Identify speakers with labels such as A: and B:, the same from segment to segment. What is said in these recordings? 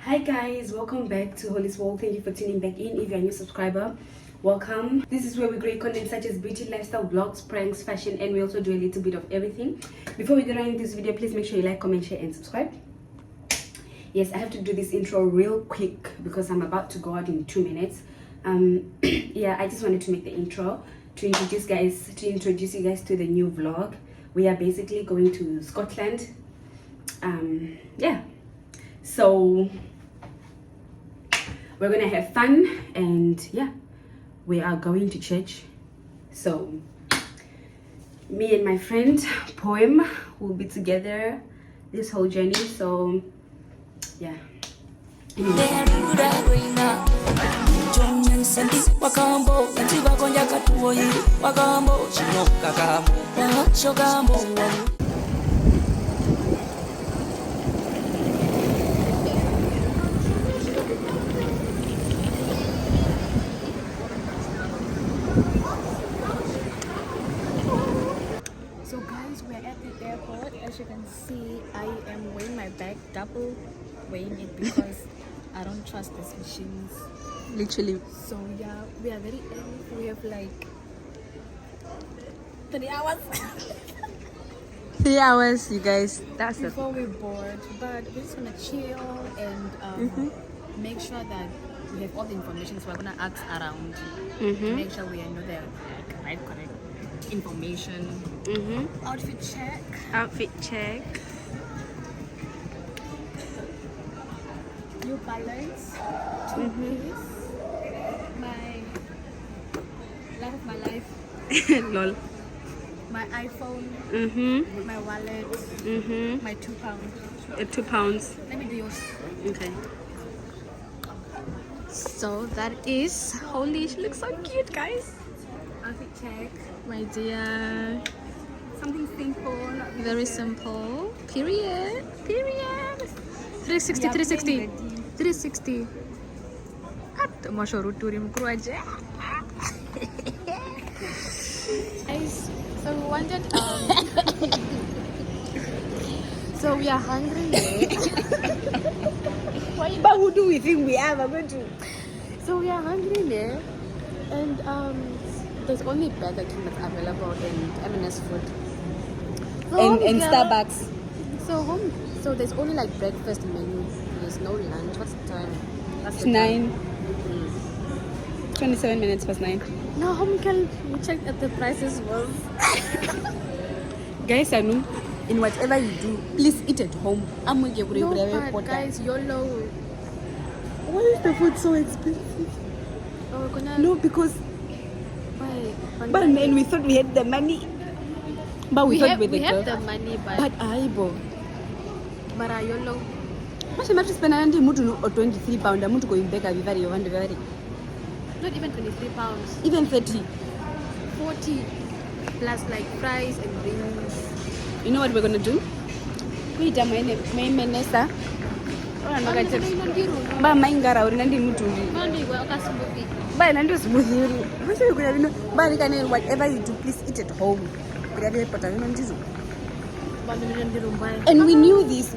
A: Hi guys, welcome back to Holy's World. Thank you for tuning back in. If you're a new subscriber, welcome. This is where we create content such as beauty, lifestyle, vlogs, pranks, fashion, and we also do a little bit of everything. Before we get on this video, please make sure you like, comment, share, and subscribe. Yes, I have to do this intro real quick because I'm about to go out in 2 minutes. Yeah, I just wanted to make the intro to introduce you guys to the new vlog. We are basically going to Scotland. Yeah, so we're gonna have fun, and yeah, we are going to church. So me and my friend Poem will be together this whole journey. So yeah.
B: So guys, we're at the airport. As you can see, I am weighing my bag, double weighing it because I don't trust these machines.
A: Literally.
B: So yeah, we are very early. We have like 3 hours
A: 3 hours, you guys. That's it.
B: before we board. But we're just gonna chill and make sure that we have all the information. So we're gonna ask around to make sure we know the correct information. Outfit check.
A: Outfit check.
B: New Balance, two-piece, my life of my life,
A: Lol.
B: my iPhone, my wallet, my £2.
A: 2 pounds.
B: Let me do yours.
A: Okay. So that is Holy. She looks so cute, guys.
B: Outfit check.
A: My dear.
B: Something simple.
A: Very simple. Period. 360,
B: We are
A: 360.
B: playing ready.
A: 360.
B: Guys, so we wanted so we are hungry.
A: But who do we think we are? We're going to.
B: So we are hungry there, and there's only Burger King that's available and M&S food.
A: And Starbucks.
B: So there's only like breakfast menu. There's no lunch. What's the time? That's
A: It's
B: the
A: 9.
B: time.
A: 27 minutes past 9.
B: No, home can we checked at the prices was.
A: Guys, I know. In whatever you do, please eat at home. I'm going to
B: No, but guys, YOLO.
A: Why is the food so expensive?
B: Oh, we're gonna.
A: No, because but man, we thought we had the money. But we thought with the girl.
B: have the money,
A: But aibo.
B: but YOLO.
A: Much to spend or 23 pounds. I'm going back. I'll be very.
B: Not even £23.
A: Even 30.
B: 40 plus like fries and drinks.
A: You know what we're gonna do? Wait, my menesa. Ba maingara uri nandi mutumbi. Ba nandi smoothie uri. What you gonna do? Ba nikane whatever you do, please eat at home. And we knew this.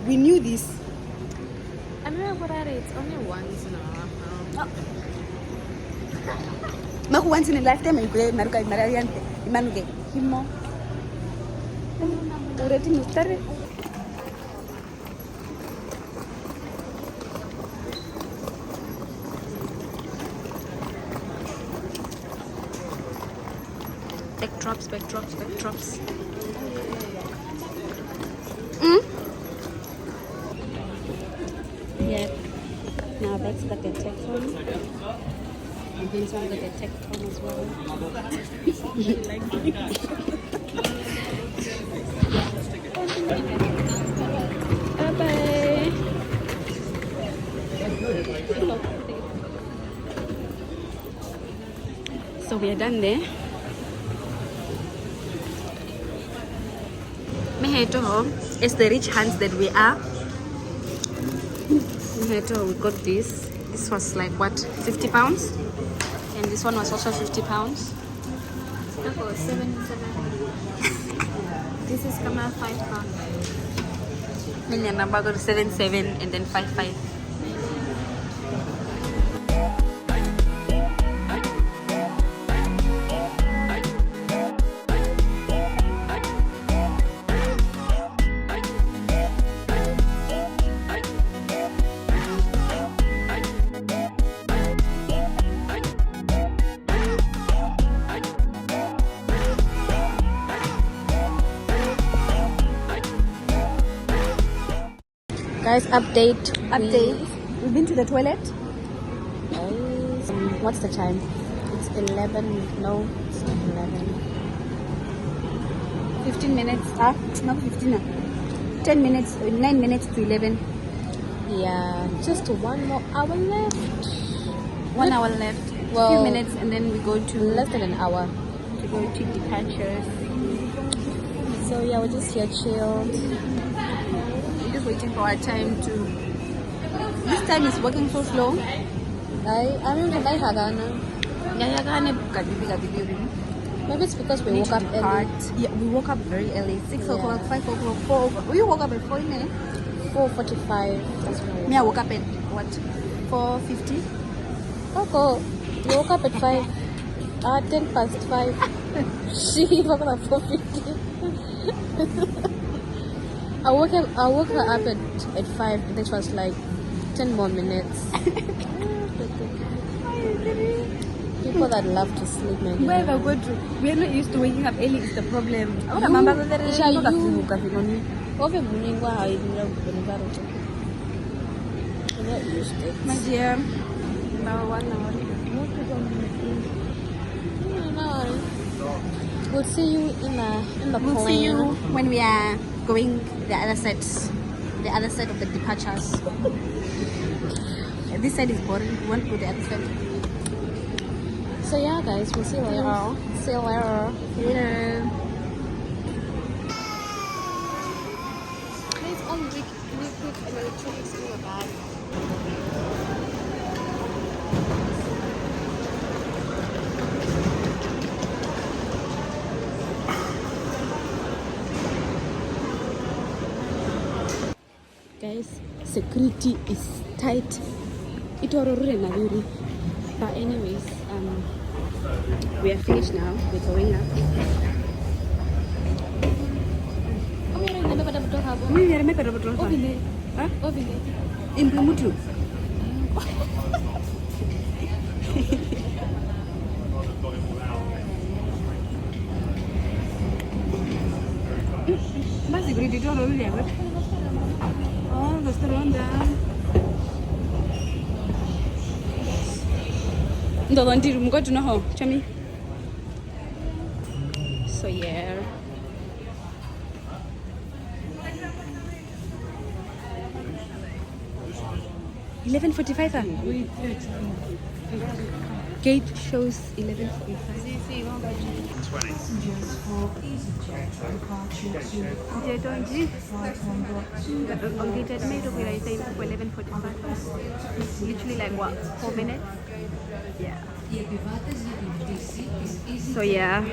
B: I don't know what are it's only once now.
A: Maku once in a lifetime and play Maruka Marian Manuke. Himo. Already Mr. Backdrops. Yeah. Now that's got the text on. And this one got the text on as well. Bye-bye. So we are done there. It's the rich hands that we are. We got this. This was like what, 50 pounds? And this one was also 50 pounds.
B: Oh, 7. This is come out £5.
A: Million number got 7 and then 5.
B: Guys, update.
A: We've been to the toilet.
B: What's the time? It's 11. No, it's not 11.
A: 15 minutes. Not 15. 10 minutes. 9 minutes to 11.
B: Yeah, just 1 more hour left.
A: 1 hour left.
B: Well,
A: few minutes, and then we go to
B: less than an hour
A: to go to departures.
B: So yeah, we're just here chilled.
A: We're just waiting for our time to. This time is working so slow.
B: Maybe it's because we woke up early.
A: Yeah, we woke up very early. 6 o'clock, 5 o'clock, 4 o'clock. We woke up at 4 minutes.
B: 4:45. That's when
A: Me, I woke up at what? 4:50.
B: Okay, you woke up at 5. 10 past 5. She woke up at 4:50. I woke her up at 5, and it was like 10 more minutes. People that love to sleep, man.
A: Wherever go to, we are not used to waking up early. Is the problem.
B: We're not used to it.
A: My dear, now 1 hour.
B: We'll see you in the
A: We'll
B: plane.
A: see you when we are going the other side of the departures. This side is boring. We want to go the other side.
B: So yeah, guys, we'll see you later. See you later.
A: Later.
B: Please, can you put electronics in your bag?
A: Guys, security is tight. But anyways, we are finished now. We're going up. Imprimutu. Oh, the Ronda. So yeah. 11:45. Gate shows 11:45. Literally like what, 4 minutes? Yeah. So yeah.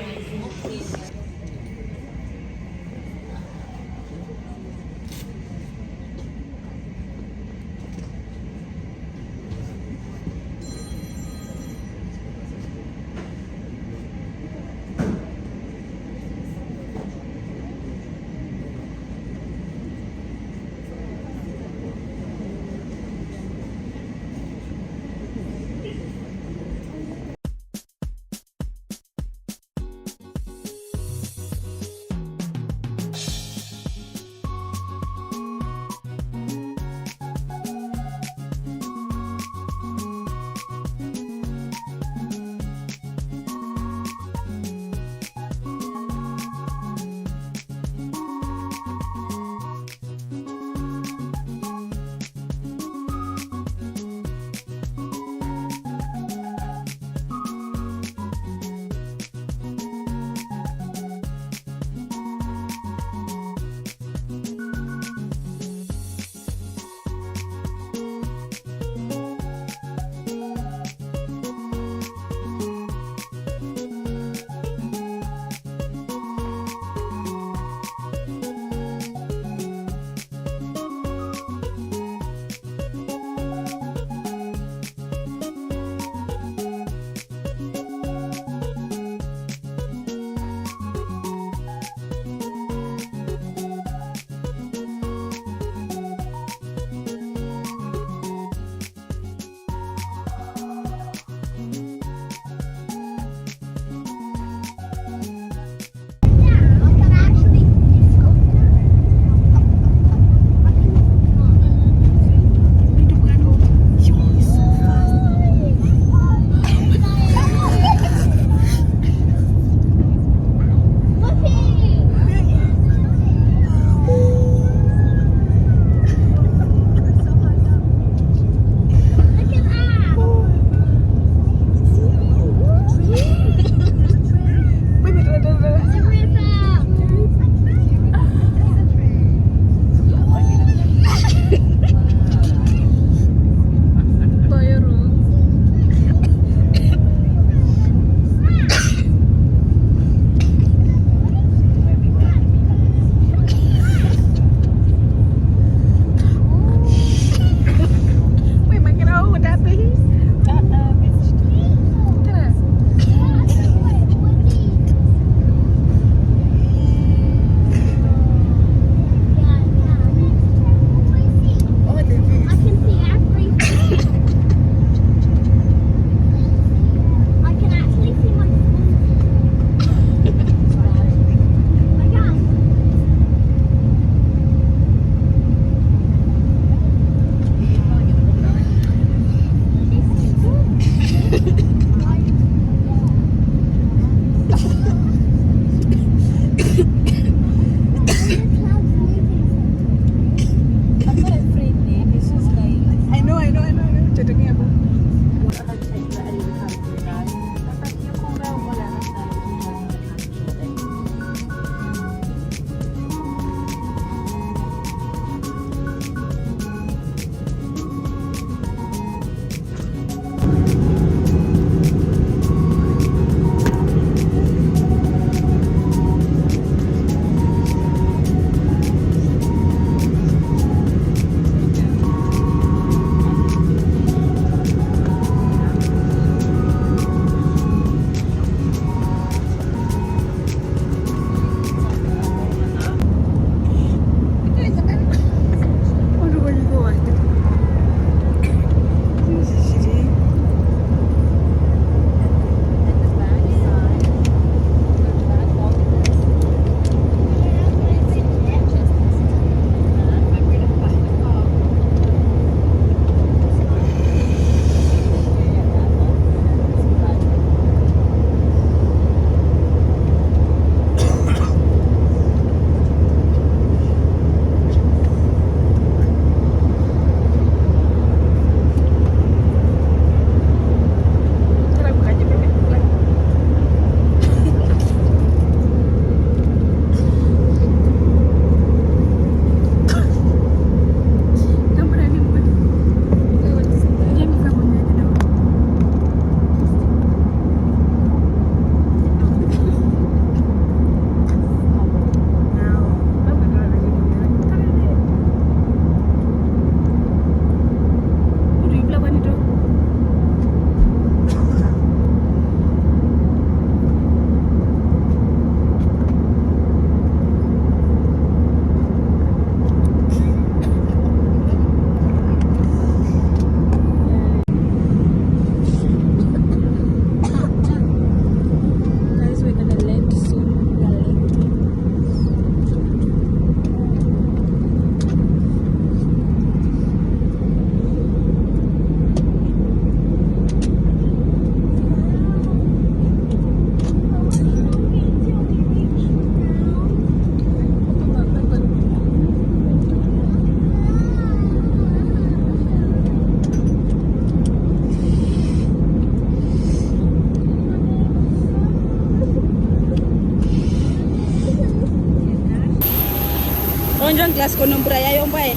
A: Onjang kelas konom beraya yang baik.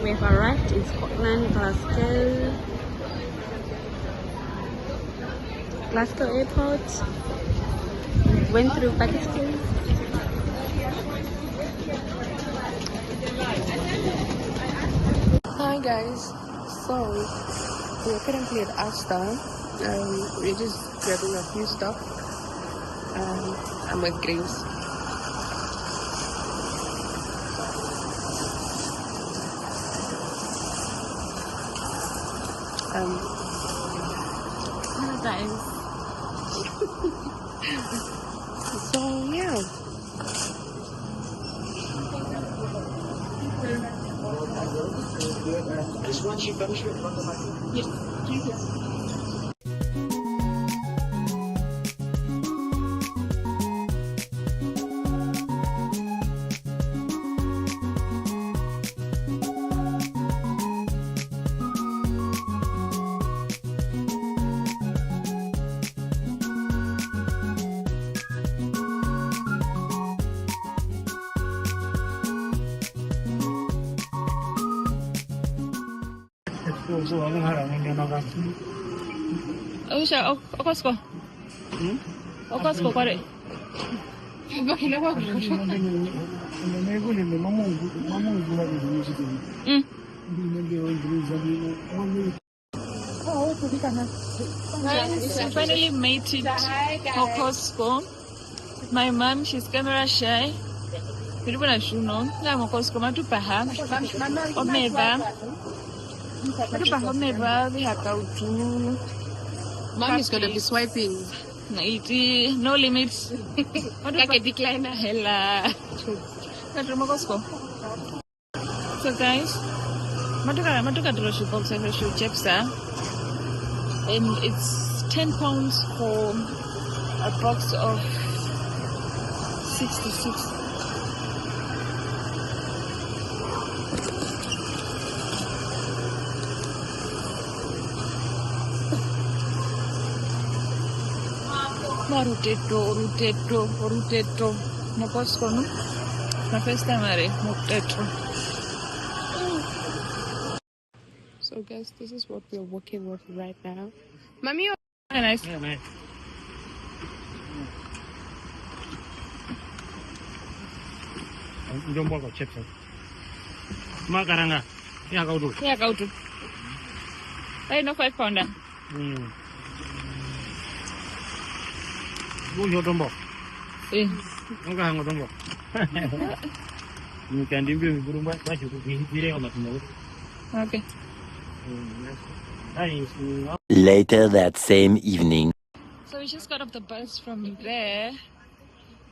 A: We have arrived in Scotland, Glasgow. Glasgow Airport. Went through Pakistan.
C: Hi guys, so we're currently at Asta. We're just grabbing a few stuff. I'm with Grace.
B: Guys.
C: So yeah.
B: Oh, siya. Okosko. Okosko, pare. I finally made it to Costco. My mom, she's camera shy. Karibu na shuno. Na Costco matupaha. Omeva. Matupaha omeva vihakautu.
C: Mom is gonna be swiping.
B: Iti no limits. Kake decline na hela. Katruma Costco. So guys, matuka droshu box and droshu chepsa. And it's £10 for
C: a box of 66. Ruteto. No posso, no? Na festa mare, ruteto. So guys, this is what we're working with right now. Mommy, you're nice.
D: Yeah, man. Don't bother chips. Makaranga. Yeah, go to.
C: Yeah, go to. I know 5 pounder.
D: Go your dumbo.
C: Eh.
D: Okay, hang on dumbo. You can do it. Guru, what you could be here on the tomorrow.
C: Okay.
E: Later that same evening.
C: So we just got off the bus from there.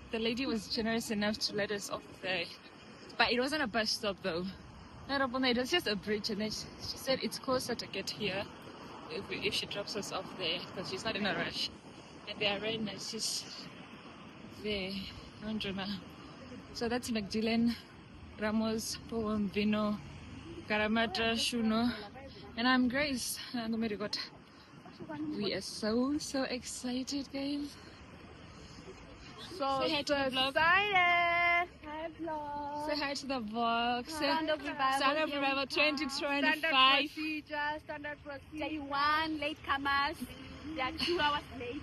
C: The lady was generous enough to let us off there. But it wasn't a bus stop though. It was just a bridge, and then she said it's closer to get here if she drops us off there, because she's not in a rush. And they are very nice. She's there. So that's Magdalene, Ramos, Poem, Vino, Karamata, Shuno, and I'm Grace. And oh my God, we are so excited, guys.
F: So
C: say hi to the vlog.
F: Excited! Hi vlog.
C: Say hi to the vlog.
F: Sound of Revival.
C: Sound of Revival 2025.
F: Standard procedure. Day 1, late comers. They are 2 hours late.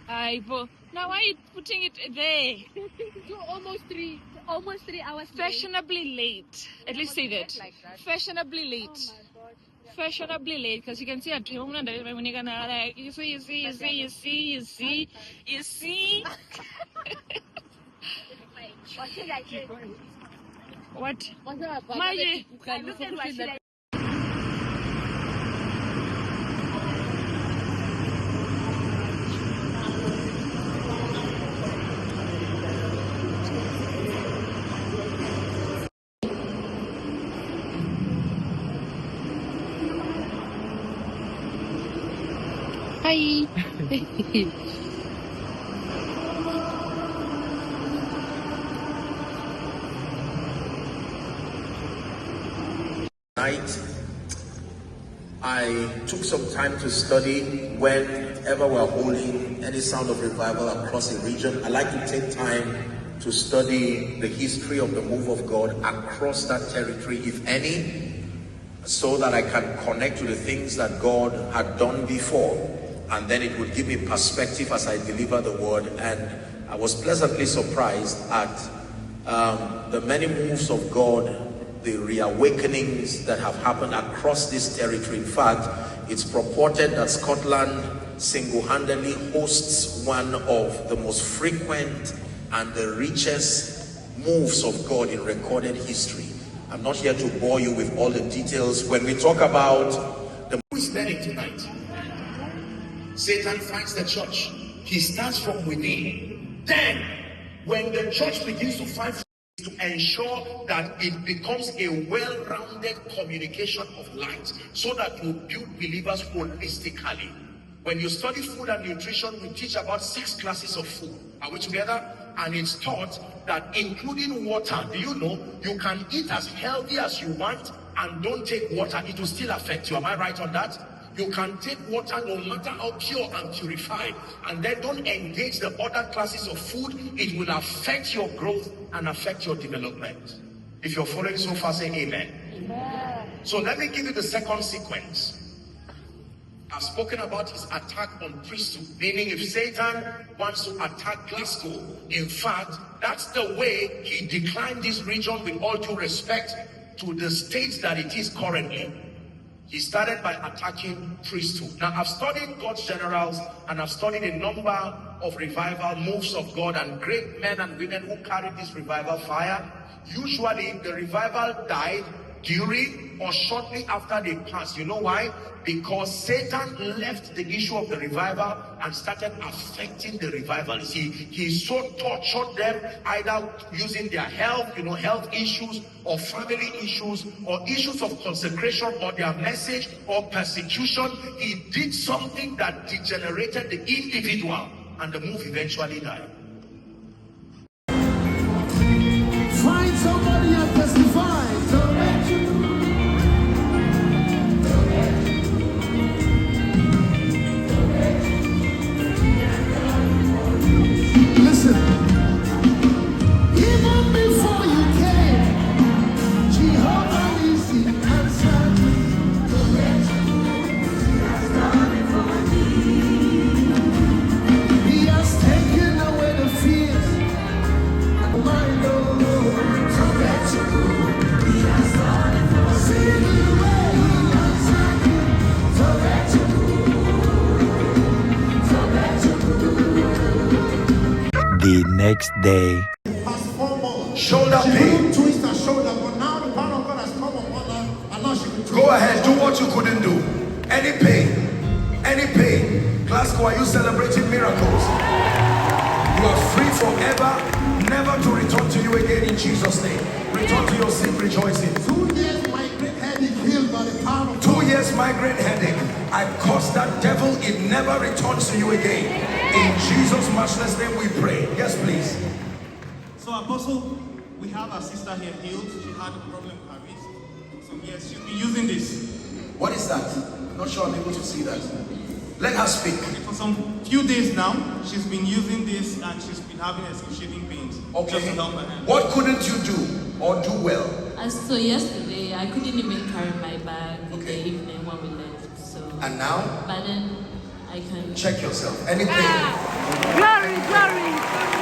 C: Now why are you putting it there?
F: Almost 3 hours
C: Fashionably late. At least say that.
F: Like that.
C: Fashionably late.
F: Oh my God.
C: Fashionably late, because you can see at home when you're gonna like you see.
F: What should I do?
C: What?
F: Look at what should I
C: Hi.
G: Night, I took some time to study whenever we're holding any sound of revival across a region. I like to take time to study the history of the move of God across that territory, if any, so that I can connect to the things that God had done before, and then it would give me perspective as I deliver the word. And I was pleasantly surprised at the many moves of God, the reawakenings that have happened across this territory. In fact, it's purported that Scotland single-handedly hosts one of the most frequent and the richest moves of God in recorded history. I'm not here to bore you with all the details. When we talk about the
H: who is learning tonight, Satan finds the church. He starts from within. Then, when the church begins to find to ensure that it becomes a well-rounded communication of light, so that you build believers holistically. When you study food and nutrition, we teach about 6 classes of food. Are we together? And it's taught that including water, do you know, you can eat as healthy as you want and don't take water, it will still affect you. Am I right on that? You can take water no matter how pure and purified, and then don't engage the other classes of food. It will affect your growth and affect your development. If you're following so far, say amen. Amen. So let me give you the second sequence. I've spoken about his attack on priesthood, meaning if Satan wants to attack Glasgow, in fact, that's the way he declined this region, with all due respect to the state that it is currently. He started by attacking priesthood. Now, I've studied God's generals, and I've studied a number of revival moves of God and great men and women who carried this revival fire. Usually, the revival died during or shortly after they passed. You know why? Because Satan left the issue of the revival and started affecting the revivalists. He so tortured them, either using their health, health issues, or family issues, or issues of consecration, or their message, or persecution. He did something that degenerated the individual. and the move eventually died.
I: Find somebody and testify. Listen, even before you came, Jehovah is the answer. He has taken away the fears and my Lord. He has done it for me. See the way he answered me. So let you
E: The next day.
I: Past 4 months.
H: Shoulder
I: She
H: pain.
I: couldn't twist her shoulder, but now the power of God has come upon her, and now she can twist.
H: Go ahead, do what you couldn't do. Any pain, any pain. Glasgow, are you celebrating miracles? You are free forever, never to return to you again in Jesus' name. Return to your seat rejoicing.
I: 2 years migraine headache healed by the power of
H: 2 years migraine headache. I curse that devil, it never returns to you again. In Jesus' matchless name we pray. Yes, please.
J: So Apostle, we have our sister here healed. She had a problem with her wrist. So yes, she's been using this.
H: What is that? I'm not sure I'm able to see that. Let her speak.
J: For some few days now, she's been using this and she's been having excruciating pains.
H: Okay.
J: Just to help her hand.
H: What couldn't you do or do well?
K: So yesterday, I couldn't even carry my bag in
H: Okay.
K: the evening when we left. So,
H: And now,
K: but then I can
H: check yourself. Any pain?
F: Glory, glory.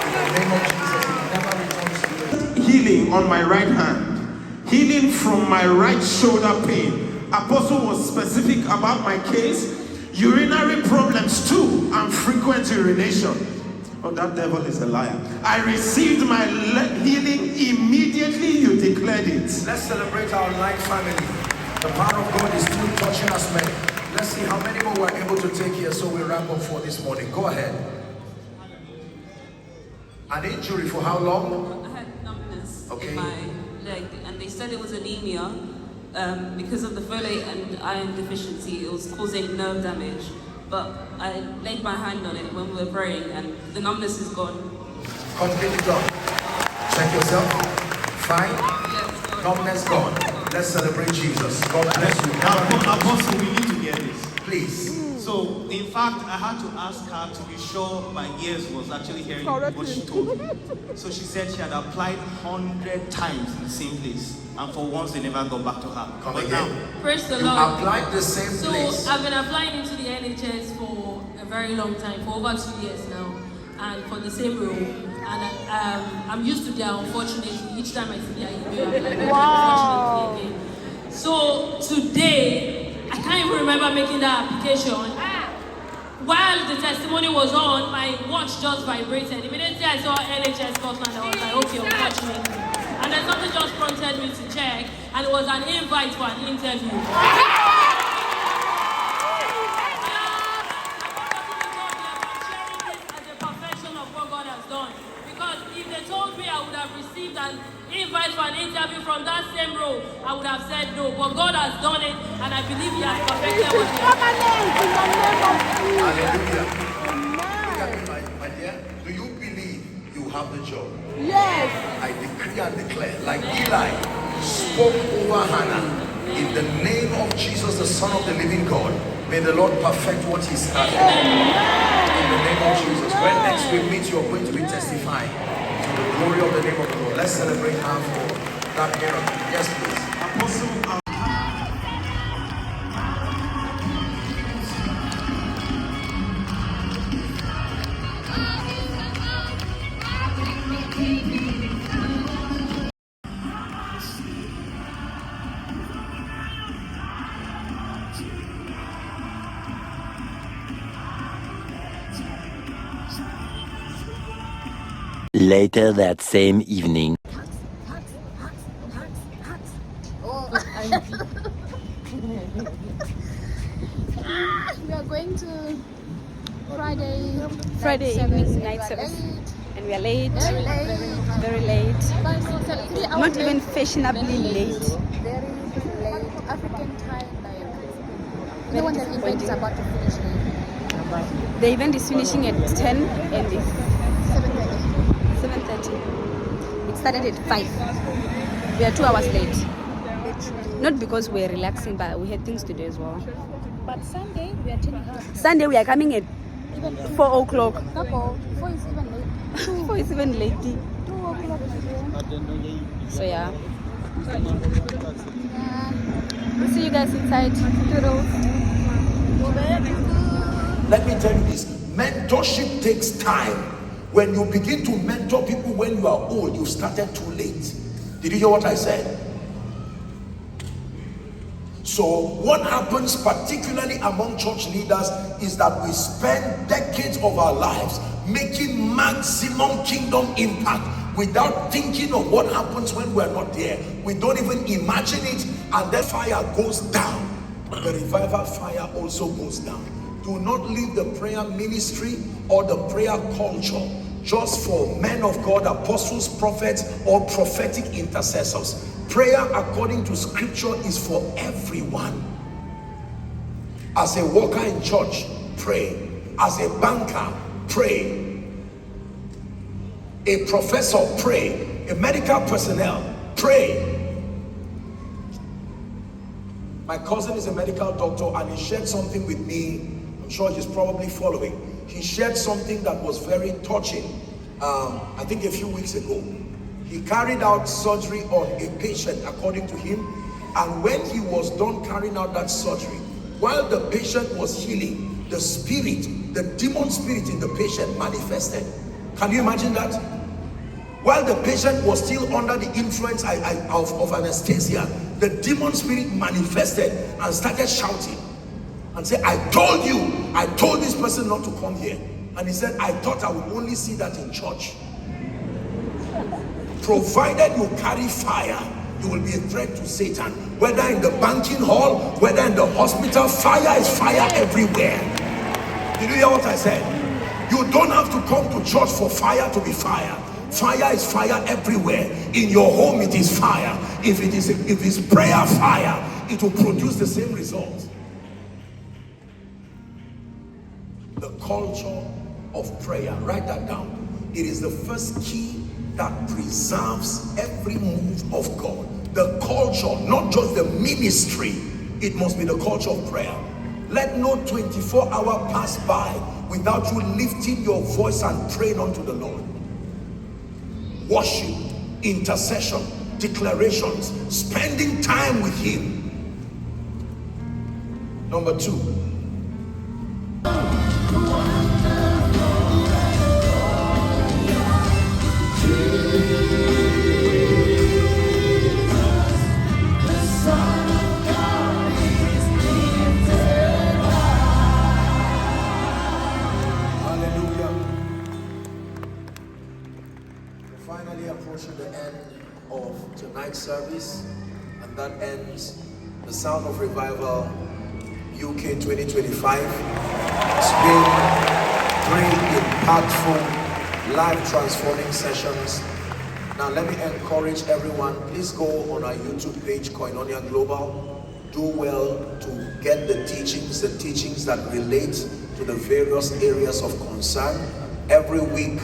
H: In the name of Jesus, it never returns to you.
I: healing on my right hand, healing from my right shoulder pain. Apostle was specific about my case, urinary problems too, and frequent urination. Oh, that devil is a liar. I received my healing immediately you declared it.
H: Let's celebrate our life family. The power of God is still touching us many. Let's see how many more we're able to take here so we wrap up for this morning. Go ahead. An injury for how long?
L: I had numbness
H: Okay.
L: in my leg, and they said it was anemia because of the folate and iron deficiency. It was causing nerve damage, but I laid my hand on it when we were praying, and the numbness is gone.
H: Completely gone. Check yourself. Fine.
L: Yes, gone.
H: Numbness gone. Let's celebrate Jesus. God bless you.
J: Now, Apostle, we need to hear this.
H: Please.
J: So, in fact, I had to ask her to be sure my ears was actually hearing what she told me. So she said she had applied 100 times in the same place, and for once they never got back to her.
H: Come
J: But
H: again.
L: Praise the
H: You
L: Lord.
H: applied the same
L: So
H: place.
L: I've been applying into the NHS for a very long time, for over 2 years now, and for the same role. And I'm used to their unfortunately. Each time I see their email, I'm like, unfortunately again. So today, I can't even remember making that application. While the testimony was on, my watch just vibrated. Immediately I saw NHS Scotland, I was like, okay, unfortunately. And then something just prompted me to check, and it was an invite for an interview. Received an invite for an interview from that same role, I would have said no. But God has done it, and I believe He has perfected what He has
H: Hallelujah. Look at me, my dear. Do you believe you have the job?
F: Yes.
H: I decree and declare, like Eli spoke over Hannah, in the name of Jesus, the Son of the living God, may the Lord perfect what He started. In the name of Jesus. When next we meet, you're going to be testifying to the glory of the name of the Lord. Let's celebrate her for that miracle. Yes, please.
I: Apostle,
E: Later that same evening.
F: We are going to
A: Friday evening night service, and we are late, very late, not even fashionably late.
F: Very late. African time, like, you know when the event is about to finish late.
A: The event is finishing at 10 and it's 7:30. It started at 5. We are 2 hours late. Not because we're relaxing, but we had things to do as well.
B: But Sunday we are turning up.
A: Sunday we are coming at
B: Even
A: 4 o'clock.
B: couple, 4 is even late.
A: 4 is even late.
B: 2 o'clock is here.
A: So yeah. We'll see you guys inside. Toodles.
H: Let me tell you this, mentorship takes time. When you begin to mentor people when you are old, you started too late. Did you hear what I said? So what happens particularly among church leaders is that we spend decades of our lives making maximum kingdom impact without thinking of what happens when we're not there. We don't even imagine it, and then fire goes down. The revival fire also goes down. Do not leave the prayer ministry or the prayer culture just for men of God, apostles, prophets, or prophetic intercessors. Prayer according to scripture is for everyone. As a worker in church, pray. As a banker, pray. A professor, pray. A medical personnel, pray. My cousin is a medical doctor and he shared something with me. I'm sure he's probably following. He shared something that was very touching. I think a few weeks ago. He carried out surgery on a patient according to him, and when he was done carrying out that surgery, while the patient was healing, the spirit, the demon spirit in the patient manifested. Can you imagine that? While the patient was still under the influence of anesthesia, the demon spirit manifested and started shouting and said, I told this person not to come here. And he said, I thought I would only see that in church. Provided you carry fire, you will be a threat to Satan. Whether in the banking hall, whether in the hospital, fire is fire everywhere. Did you hear what I said? You don't have to come to church for fire to be fire. Fire is fire everywhere. In your home it is fire. If it's prayer fire, it will produce the same result. The culture of prayer, write that down. It is the first key that preserves every move of God. The culture, not just the ministry, it must be the culture of prayer. Let no 24-hour pass by without you lifting your voice and praying unto the Lord. Worship, intercession, declarations, spending time with Him. Number 2. Approaching the end of tonight's service, and that ends the Sound of Revival UK 2025. It's been 3 impactful, life transforming sessions. Now let me encourage everyone, please go on our YouTube page, Koinonia Global. Do well to get the teachings that relate to the various areas of concern. Every week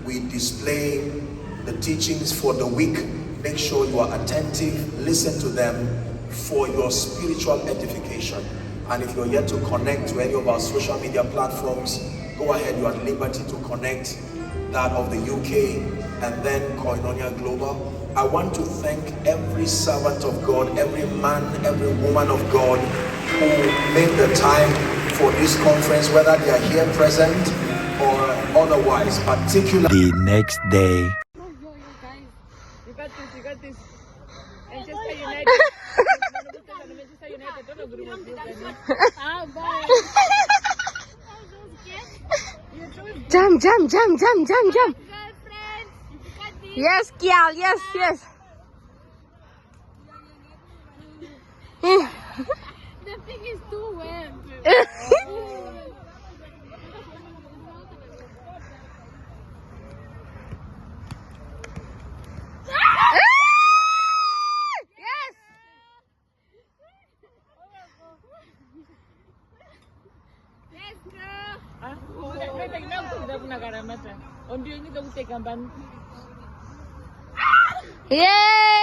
H: we display the teachings for the week. Make sure you are attentive, listen to them for your spiritual edification. And if you're yet to connect to any of our social media platforms, go ahead, you're at liberty to connect that of the UK and then Koinonia Global. I want to thank every servant of God, every man, every woman of God who made the time for this conference, whether they are here present or otherwise, particularly
E: the next day.
F: You got this. Manchester United. Manchester United. Don't agree with you. Bye.
A: Jump. Yes, Kial. Yes.
F: The thing is too wet.
C: Yeah.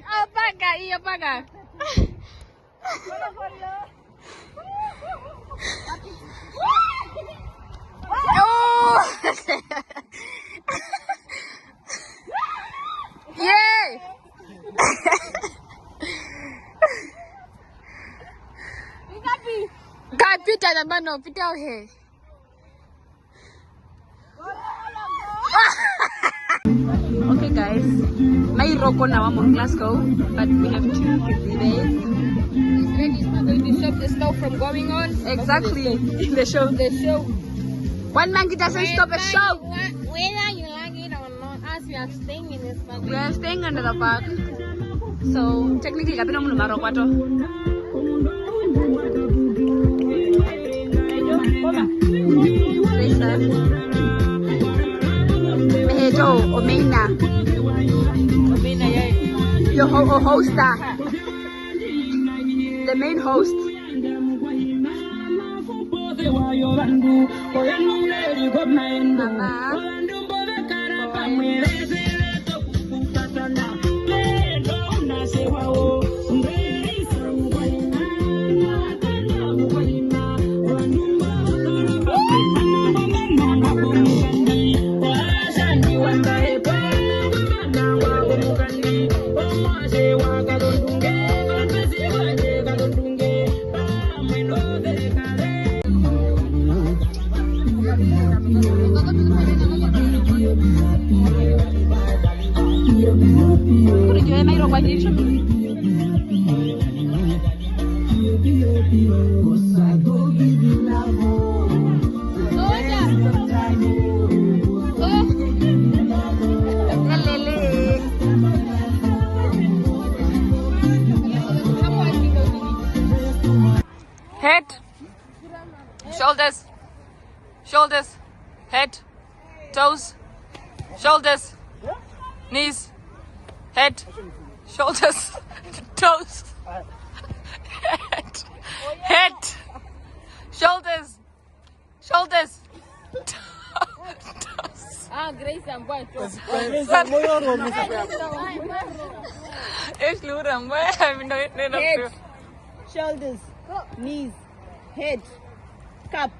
C: Apaga, apaga. Oh! Yay! Guy, Peter, the man of Peter here. Okay, guys, my roko now I'm on Glasgow, but we have 2 days. It's not going to stop the snow from going on. Exactly, the show. One monkey doesn't stop a show.
M: Whether you like it or not, as we are staying in this park.
C: We are staying under the park. So technically, I've been on Marokwato. Omena. Your hoster. The main host. Head, shoulders, shoulders, head, toes, shoulders, knees, head, shoulders, toes, head, shoulders, shoulders, toes.
M: Ah, Grace and Boy.
C: Head,
M: Shoulders, knees, head, cup.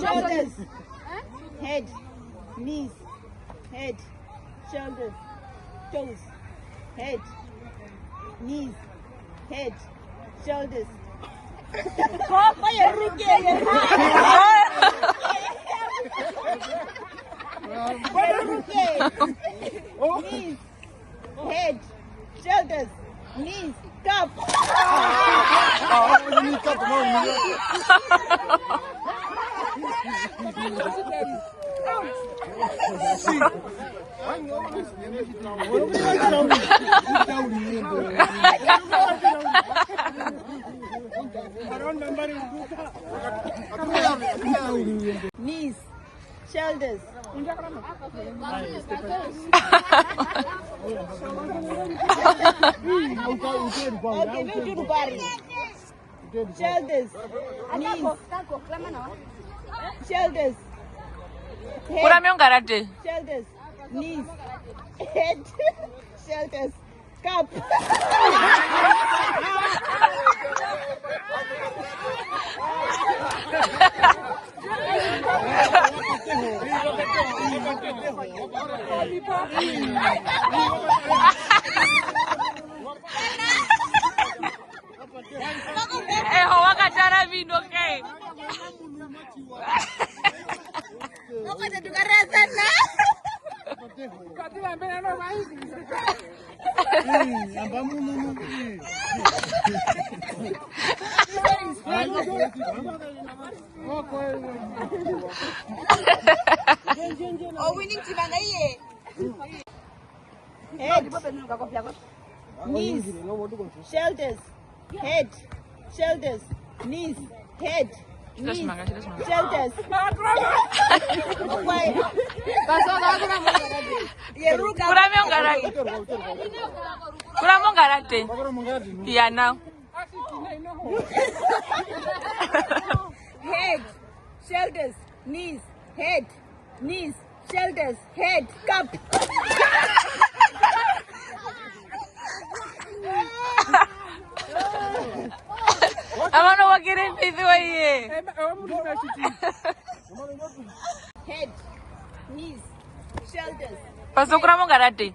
M: Shoulders, head, knees, head, shoulders, toes, head, knees, head, shoulders. Knees, head, shoulders, knees, cup. Knees, shoulders. Shoulders, knees, shoulders, shoulders, knees, head, shoulders, cup.
F: Oh, winning team head, knees, shoulders, head, shoulders, knees, head, knees, shoulders.
C: Yeah, now.
F: Head, shoulders, knees, head, knees, shoulders, head, cup.
C: I want to walk it in this way.
F: Head, knees, shoulders.
C: Pasó con garate.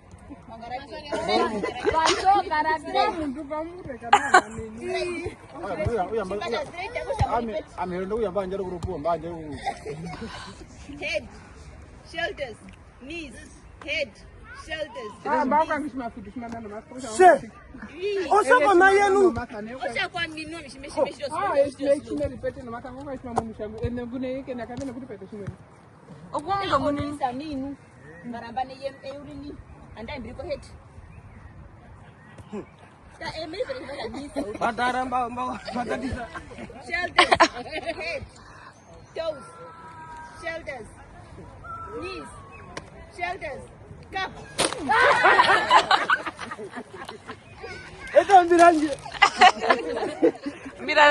F: Head, shoulders, knees, head, shoulders. Shoulders, head, toes, shoulders, knees, shoulders, cup.
C: Mira,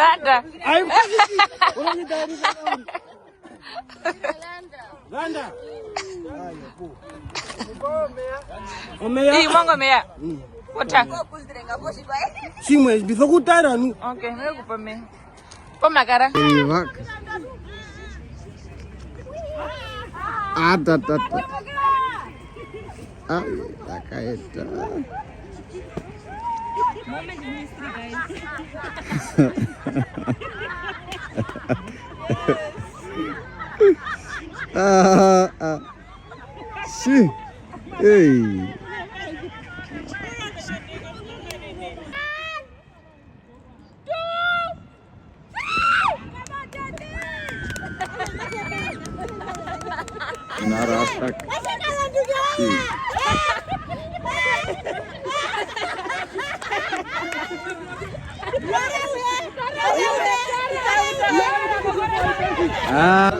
C: Landa. Ih, mongo mea. Kota.
N: Simwe, bisa kutara nu.
C: Okay, me ocupa me. Poma cara.
N: Ada. Ah, tak kait.
F: Moment in history, guys.
N: Si. Hey. Naratak. Si. Ah.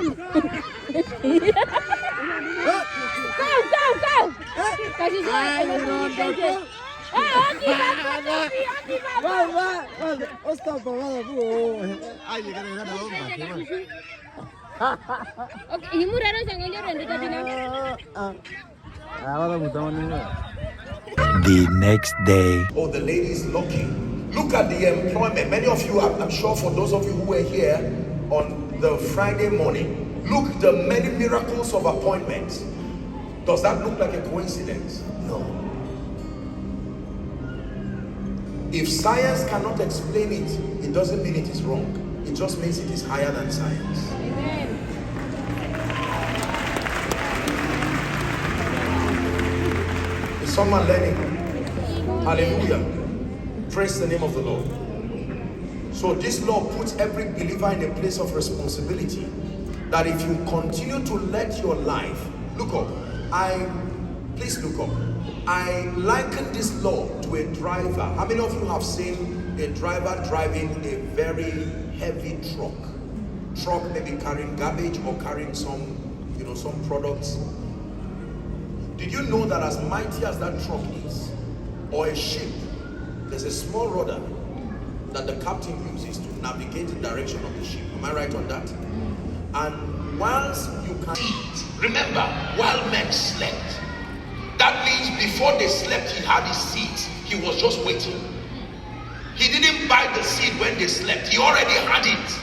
E: The next day.
H: Oh, the lady is lucky. Look at the employment. Many of you, I'm sure for those of you who were here on the Friday morning, look the many miracles of appointments. Does that look like a coincidence? No. If science cannot explain it, it doesn't mean it is wrong. It just means it is higher than science.
F: Amen.
H: Is someone learning? Hallelujah. Praise the name of the Lord. So this law puts every believer in a place of responsibility, that if you continue to let your life, look up, please look up. I liken this law to a driver. How many of you have seen a driver driving a very heavy truck? Truck maybe carrying garbage or carrying some products. Did you know that as mighty as that truck is, or a ship, there's a small rudder that the captain uses to navigate the direction of the ship? Am I right on that? And whilst you can eat, remember, while men slept, that means before they slept, he had his seat. He was just waiting. He didn't buy the seat when they slept. He already had it,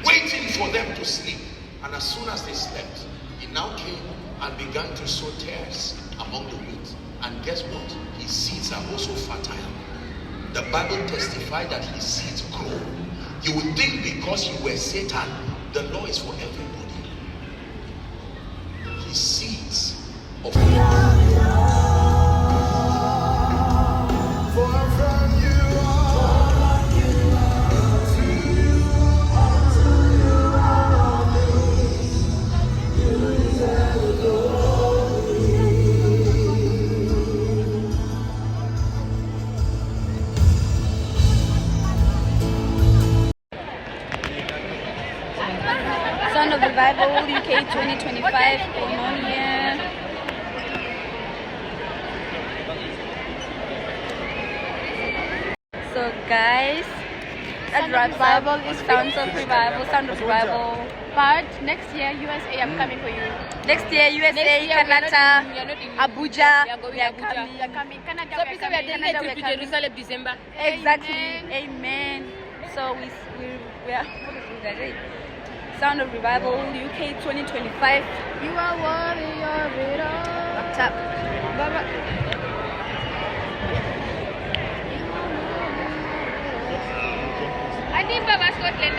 H: waiting for them to sleep. And as soon as they slept, he now came and began to sow tares among the wheat. And guess what? His seeds are also fertile. The Bible testified that his seeds grow. You would think because you were Satan, the law is for everybody. His seeds of
O: Sound of Revival UK 2025 going on here. So guys, that revival is Sound of Revival, Sound of Revival.
B: But next year, USA, I'm coming for you.
O: Next year, USA, Canada, Abuja. We are coming. Canada,
B: So we are doing it to Jerusalem, December.
O: Exactly. Amen. So we are Sound of Revival UK 2025.
B: You are worthy of it all.
O: Up top.
B: Bye-bye. I think Baba Scotland